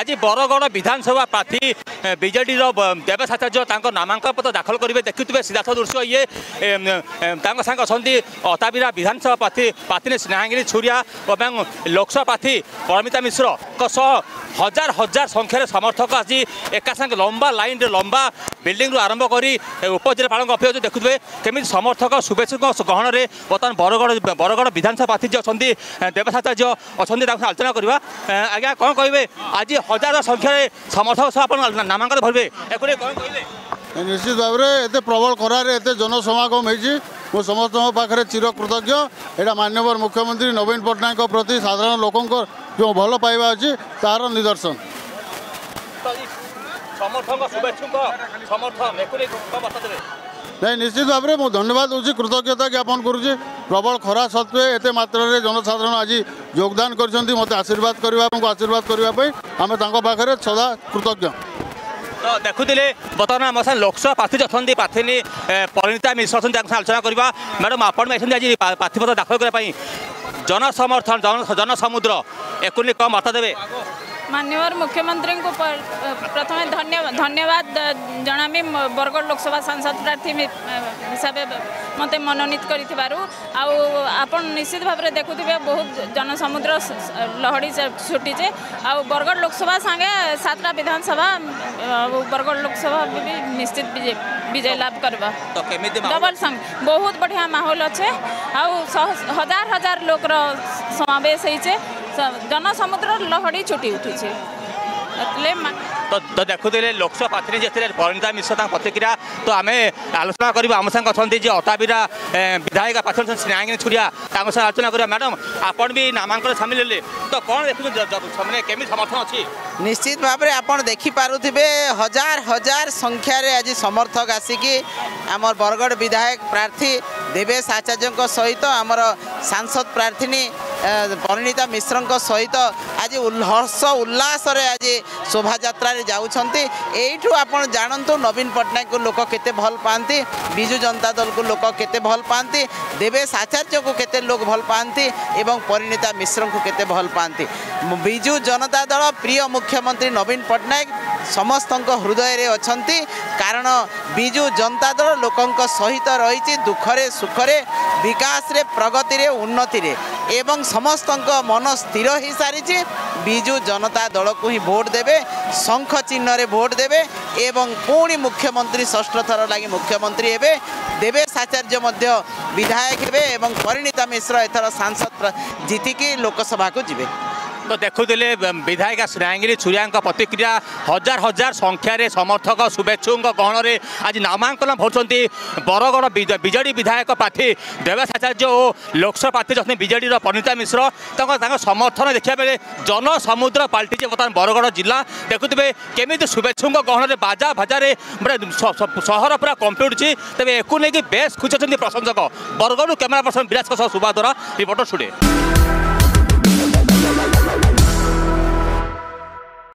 आज बरगढ़ विधानसभा प्रार्थी बीजेडी देवेश आचार्य नामांकन पत्र दाखल करेंगे। देखुए सीधा दृश्य ये सांग अच्छा अताबिरा विधानसभा प्रार्थी प्रार्थी स्नेहांगिनी छुरिया और लोकसभा प्रार्थी परमिता मिश्र हजार हजार संख्यार समर्थक आज एका संगे लंबा लाइन लंबा बिल्डिंग आरंभ कर उपजिलापाल अफिस देखुए केमी समर्थक शुभेच्छु गहन में बर्तमान बरगढ़ विधानसभा प्रार्थी जी अच्छा देवेश आचार्य अच्छा आलोचना करवा। आज्ञा कौन कहे आज हजार संख्यार समर्थक सह आप नामांकन भरवे कौन कहे? निश्चित भाव में एत प्रबल खरार एत जनसमागम हो समस्त पाखे चिरकृतज्ञ। यहाँ माननीय मुख्यमंत्री नवीन पट्टनायक प्रति साधारण लोकों जो भल पाइबा अच्छी तार निदर्शन। नहीं निश्चित भाव में मुझे धन्यवाद दूसरी कृतज्ञता ज्ञापन करुँची। प्रबल खरा सत्वे एत मात्रा जनसाधारण आज योगदान कर मत आशीर्वाद करने आशीर्वाद करने आम पाखे सदा कृतज्ञ। तो देखुले बर्तमान आम साथ लोकसभा प्रार्थी अच्छा प्रार्थी परिणीता मिश्र अच्छा आलोचना करवा। मैडम आपण आज प्रार्थीपत्र दाखल करने जनसमर्थन जनसमुद्र एक कम बार्ता देवे? माननीय मुख्यमंत्री को प्रथम धन्यवाद जनामी बरगढ़ लोकसभा सांसद प्रार्थी हिसाब से मत मनोनीत कर निश्चित भाव में देखुए बहुत जनसमुद्र लहड़ी छुटीचे आ बरगढ़ लोकसभा संगे 7टा विधानसभा बरगढ़ लोकसभा भी निश्चित विजय लाभ करवा। तो डबल संग बहुत बढ़िया माहौल अच्छे आ हजार हजार लोकर समावेश होइछे जनसमुद्र लहड़ी छुटी उठी। तो देखुले लोकसभा प्रार्थी जिते परिणीता मिश्र प्रतिक्रिया तो आम आलोचना करवा। आम संग अच्छा अताबिरा विधायक प्रार्थी स्नेहांगिनी छुरिया आलोचना करवा। मैडम आपण भी नामांकन सामिल हेले तो कौन देखते केमी समर्थन अच्छी? निश्चित भाव में आप देखिपे हजार हजार संख्यार आज समर्थक आसिकी आमर बरगढ़ विधायक प्रार्थी देवेश आचार्य सहित आमर सांसद प्रार्थी परिणीता मिश्र सहित आज हर्ष उल्लास आज शोभा यात्रा जाऊँगी। यू आप जानतु नवीन पट्टनायक को लोक केते भल पाती, विजु जनता दल को लोक केते भल पाती, देवेश आचार्य को केते लोग भल पाती एवं परिणीता मिश्र को केते भल पाती। विजु जनता दल प्रिय मुख्यमंत्री नवीन पट्टनायक समस्त हृदय रे अछंती कारण विजु जनता दल लोकों सहित रही दुखरे सुखरे विकास रे प्रगति रे उन्नति रे एवं समस्त मन स्थिर हो सारी विजु जनता दल को ही भोट देवे शंख चिन्ह रे भोट देवे एवं पुणी मुख्यमंत्री षष्ठ थर लगी मुख्यमंत्री हेबे। देवेश आचार्य मध्य विधायक हेबे एवं परिणीता मिश्र एथर सांसद जीतिकी लोकसभा को जीवे। तो देखुले विधायिका स्नेहांगिनी छुरिया प्रतिक्रिया हजार हजार संख्यार समर्थक शुभेच्छु गहन में आज नामांकन भरुंट बरगढ़ बीजेडी विधायक प्रार्थी देवेश आचार्य और लोकसभा प्रार्थी जन बीजेडी परिणीता मिश्र समर्थन देखा बेले जनसमुद्र पलटि बर्तमान बरगढ़ जिला देखुए केमी शुभेच्छु गहन में बाजा भाजा सहर पूरा कंपी उठी। तेज एक बेस खुशी प्रशंसक। बरगढ़ कैमेरा पर्सन विराज सुभा द्वारा रिपोर्टर स्टूडियो।